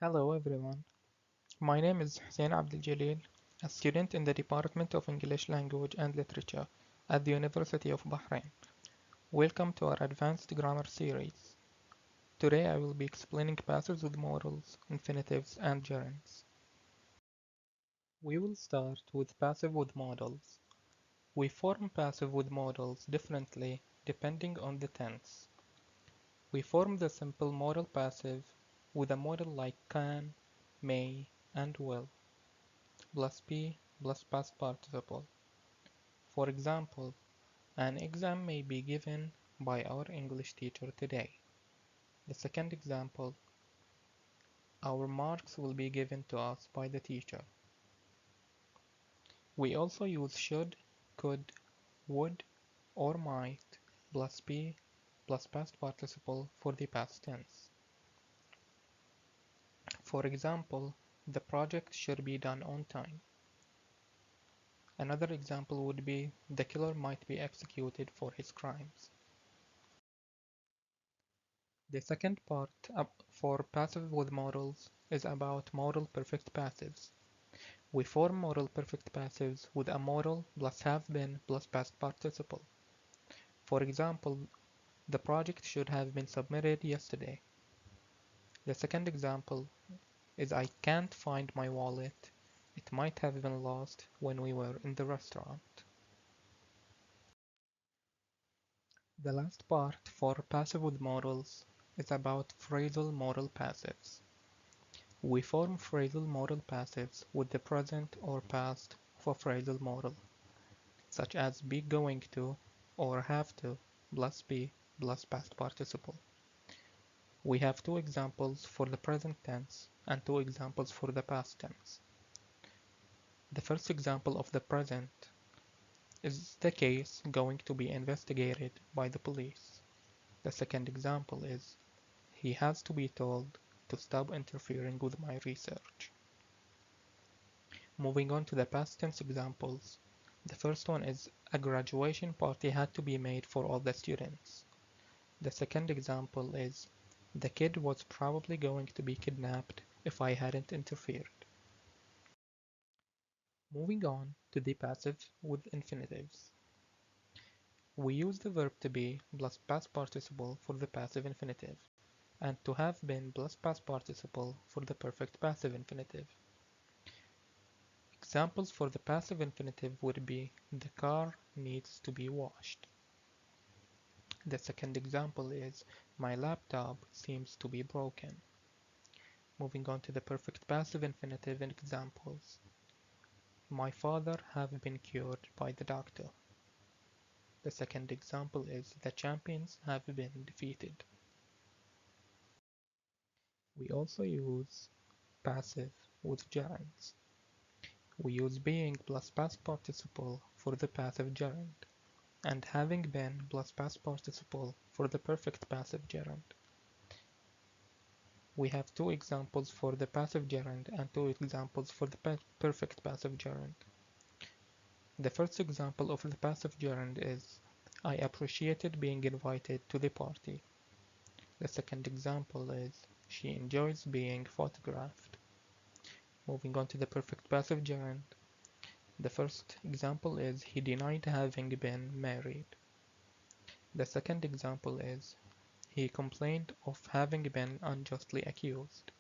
Hello everyone, my name is Hussain Abduljalil, a student in the Department of English Language and Literature at the University of Bahrain. Welcome to our Advanced Grammar series. Today I will be explaining passives with modals, infinitives, and gerunds. We will start with passive with modals. We form passive with modals differently depending on the tense. We form the simple modal passive with a modal like can, may, and will, plus be plus past participle. For example, an exam may be given by our English teacher today. The second example, our marks will be given to us by the teacher. We also use should, could, would, or might plus be plus past participle for the past tense. For example, the project should be done on time. Another example would be the killer might be executed for his crimes. The second part for passive with modals is about modal perfect passives. We form modal perfect passives with a modal plus have been plus past participle. For example, the project should have been submitted yesterday. The second example is I can't find my wallet. It might have been lost when we were in the restaurant. The last part for passive with modals is about phrasal modal passives. We form phrasal modal passives with the present or past of a phrasal modal, such as be going to or have to plus be plus past participle. We have two examples for the present tense and two examples for the past tense. The first example of the present is the case going to be investigated by the police. The second example is he has to be told to stop interfering with my research. Moving on to the past tense examples. The first one is a graduation party had to be made for all the students. The second example is the kid was probably going to be kidnapped if I hadn't interfered. Moving on to the passive with infinitives. We use the verb to be plus past participle for the passive infinitive, and to have been plus past participle for the perfect passive infinitive. Examples for the passive infinitive would be the car needs to be washed. The second example is my laptop seems to be broken. Moving on to the perfect passive infinitive examples. My father have been cured by the doctor. The second example is the champions have been defeated. We also use passive with gerunds. We use being plus past participle for the passive gerund, and having been plus past participle for the perfect passive gerund. We have two examples for the passive gerund and two examples for the perfect passive gerund. The first example of the passive gerund is I appreciated being invited to the party. The second example is she enjoys being photographed. Moving on to the perfect passive gerund. The first example is he denied having been married. The second example is he complained of having been unjustly accused.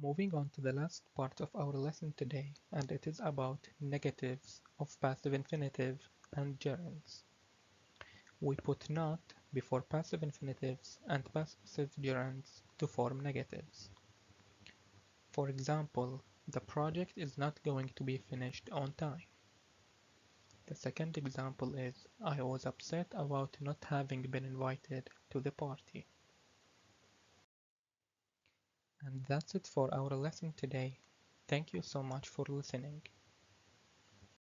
Moving on to the last part of our lesson today, and it is about negatives of passive infinitive and gerunds. We put not before passive infinitives and passive gerunds to form negatives. For example, the project is not going to be finished on time. The second example is I was upset about not having been invited to the party. And that's it for our lesson today. Thank you so much for listening.